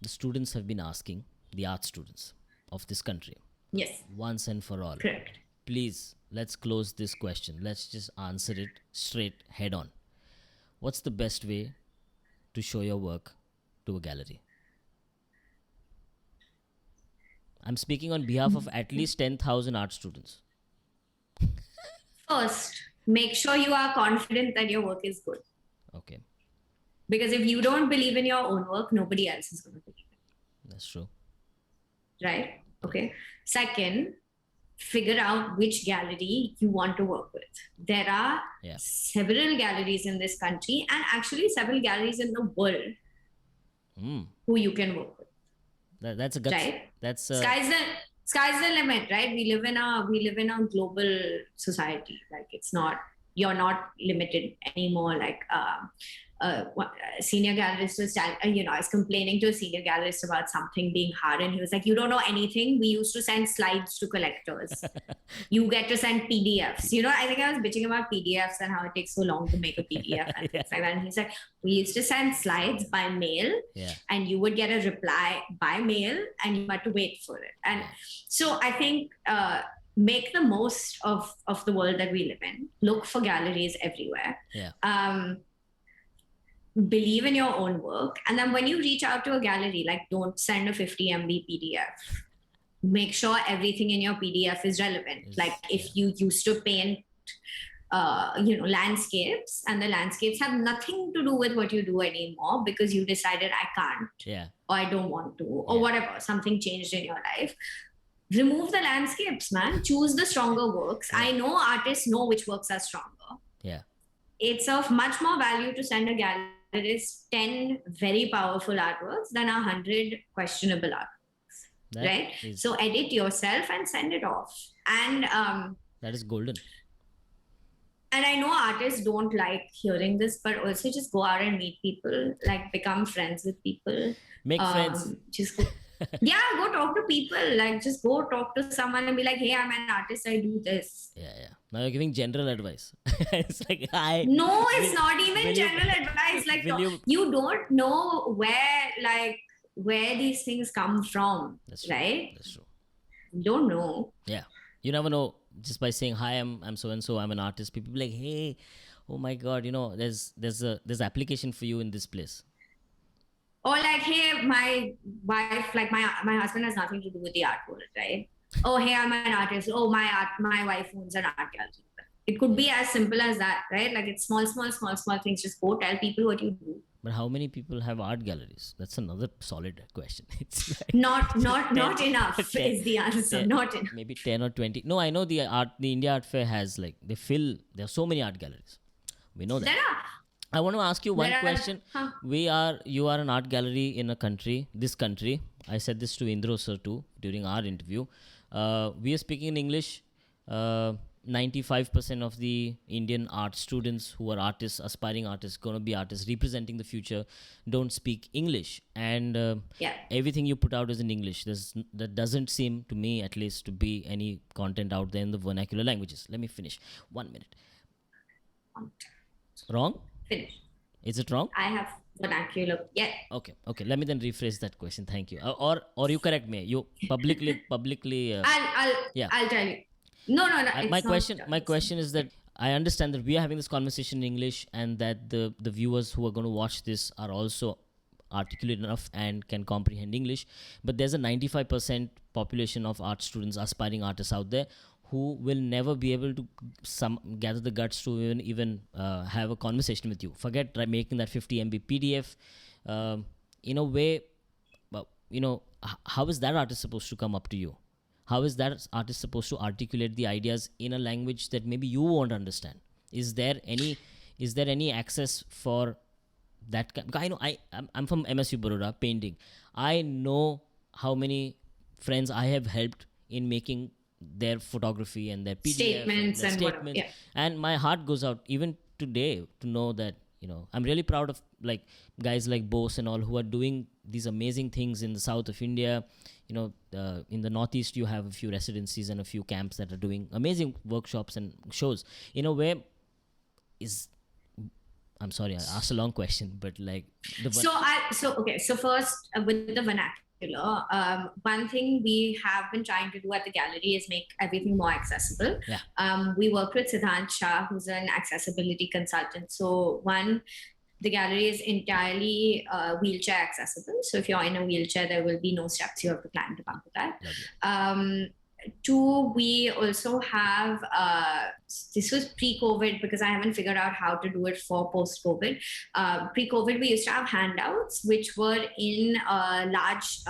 the students have been asking, the art students of this country, Yes, once and for all. correct. Please, let's close this question. Let's just answer it straight head on. What's the best way to show your work to a gallery? I'm speaking on behalf of at least 10,000 art students. First, make sure you are confident that your work is good. Okay, Because if you don't believe in your own work, nobody else is going to believe in that's true. it. Right? Okay. Second, figure out which gallery you want to work with. There are Yeah. several galleries in this country and actually several galleries in the world Mm. who you can work with. That's a guts. Right? That's Sky's the limit, right? We live in a global society. Like you're not limited anymore. Like senior gallerist was I was complaining to a senior gallerist about something being hard, and he was like, "You don't know anything. We used to send slides to collectors. You get to send PDFs." I think I was bitching about PDFs and how it takes so long to make a PDF and things like that. And he's like, "We used to send slides by mail, Yeah. and you would get a reply by mail, and you had to wait for it." And so I think make the most of the world that we live in. Look for galleries everywhere. Yeah. Believe in your own work, and then when you reach out to a gallery, like, don't send a 50 MB PDF. Make sure everything in your PDF is relevant. Like if you used to paint landscapes, and the landscapes have nothing to do with what you do anymore because you decided I can't, Yeah. or I don't want to, or whatever, something changed in your life. Remove the landscapes, man. Choose the stronger works. I know artists know which works are stronger. Yeah. It's of much more value to send a gallerist 10 very powerful artworks than 100 questionable artworks. That right? is- So edit yourself and send it off. And That is golden. I know artists don't like hearing this, but also just go out and meet people, like become friends with people. Make friends. Just go, go talk to people. Like just go talk to someone and be like, "Hey, I'm an artist. I do this." Yeah. Now you're giving general advice. It's like No, it's not even general advice. Like you don't know where these things come from, That's true. right? That's true. You don't know. Yeah. You never know. Just by saying hi, I'm so and so, I'm an artist. People be like, hey, oh my god, there's application for you in this place. Or like, hey, my wife, like my husband has nothing to do with the art world, right? Oh, hey, I'm an artist. Oh, my wife owns an art gallery. It could be as simple as that, right? Like it's small things. Just go tell people what you do. But how many people have art galleries? That's another solid question. It's like not enough 10, is the answer. 10, not enough. Maybe 10 or 20. No, I know the India Art Fair has there are so many art galleries. We know that. There are. I want to ask you one question. Huh. You are an art gallery in this country. I said this to Indro sir too during our interview. We are speaking in English. 95% of the Indian art students who are artists, aspiring artists, going to be artists, representing the future, don't speak English. And everything you put out is in English. That doesn't seem to me, at least, to be any content out there in the vernacular languages. Let me finish. 1 minute. Wrong? Finish. Is it wrong? I have vernacular. Yeah. Okay. Let me then rephrase that question. Thank you. Or you correct me. You publicly. I'll tell you. No. My question is that I understand that we are having this conversation in English, and that the viewers who are going to watch this are also articulate enough and can comprehend English. But there's a 95% population of art students, aspiring artists out there, who will never be able to gather the guts to even have a conversation with you. Forget making that 50 MB PDF. In a way, how is that artist supposed to come up to you? How is that artist supposed to articulate the ideas in a language that maybe you won't understand? Is there any access for that? I know I'm from MSU Baroda, painting. I know how many friends I have helped in making their photography and their PDF statements and statements. Yeah. And my heart goes out even today to know that I'm really proud of guys like Bose and all who are doing these amazing things in the south of India. In the northeast you have a few residencies and a few camps that are doing amazing workshops and shows. In a way, I'm sorry, I asked a long question, but like the one. So first with the vernacular, one thing we have been trying to do at the gallery is make everything more accessible. Yeah. We worked with Siddhant Shah, who's an accessibility consultant. So the gallery is entirely wheelchair accessible. So if you're in a wheelchair, there will be no steps. You have to climb to come to that. Lovely. Two, we also have, this was pre-COVID because I haven't figured out how to do it for post-COVID. Pre-COVID, we used to have handouts, which were in large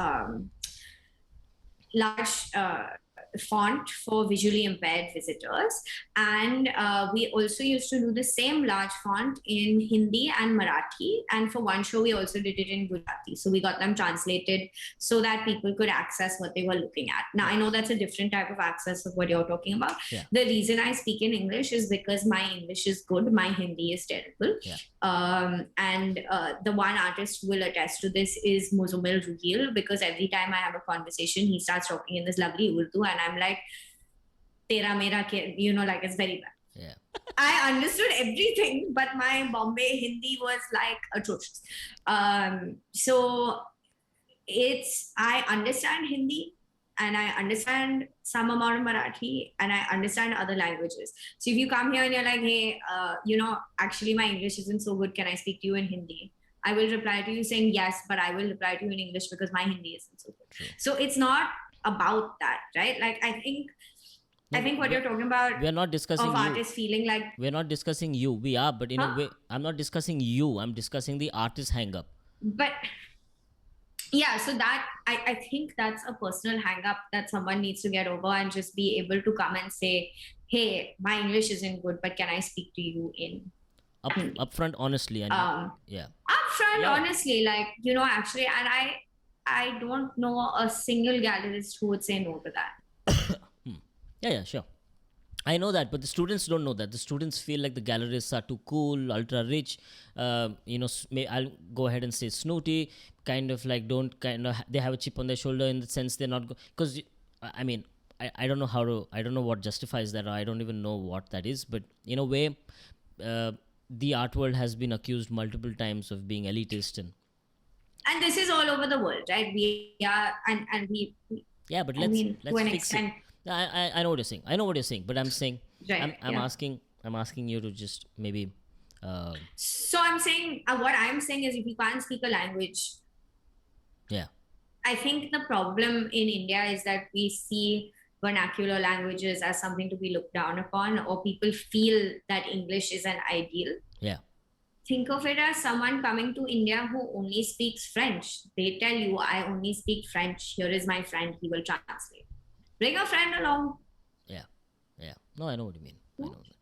font for visually impaired visitors. And we also used to do the same large font in Hindi and Marathi. And for one show, we also did it in Gujarati. So we got them translated so that people could access what they were looking at. Now, I know that's a different type of access of what you're talking about. Yeah. The reason I speak in English is because my English is good. My Hindi is terrible. Yeah. And the one artist who will attest to this is Muzamil Ruhil, because every time I have a conversation, he starts talking in this lovely Urdu, and I'm like, Tera mera ke, like it's very bad. Yeah. I understood everything, but my Bombay Hindi was like atrocious. So I understand Hindi, and I understand some amount of Marathi, and I understand other languages. So if you come here and you're like, hey, actually my English isn't so good, can I speak to you in Hindi? I will reply to you saying yes, but I will reply to you in English because my Hindi isn't so good. True. So it's not about that, right? Like I think what you're talking about, we're not discussing of you. artists feeling like, We're not discussing you. We are, but in a way, I'm not discussing you. I'm discussing the artist hang up. But yeah, so that I think that's a personal hang up that someone needs to get over and just be able to come and say, hey, my English isn't good, but can I speak to you in upfront, honestly? And yeah. Upfront, honestly, like, actually, and I don't know a single gallerist who would say no to that. Yeah, sure. I know that, but the students don't know that. The students feel like the gallerists are too cool, ultra rich. I'll go ahead and say snooty, kind of like they have a chip on their shoulder in the sense they're not because I don't know I don't know what justifies that, or I don't even know what that is. But in a way, the art world has been accused multiple times of being elitist and this is all over the world, right? We are, and we. Yeah, but let's fix it. I know what you're saying. I know what you're saying, but I'm saying, right, I'm asking you to just maybe. So I'm saying, what I'm saying is, if you can't speak a language, yeah, I think the problem in India is that we see vernacular languages as something to be looked down upon, or people feel that English is an ideal. Yeah. Think of it as someone coming to India who only speaks French. They tell you, I only speak French. Here is my friend. He will translate. Bring a friend along. Yeah. No, I know what you mean. I know that.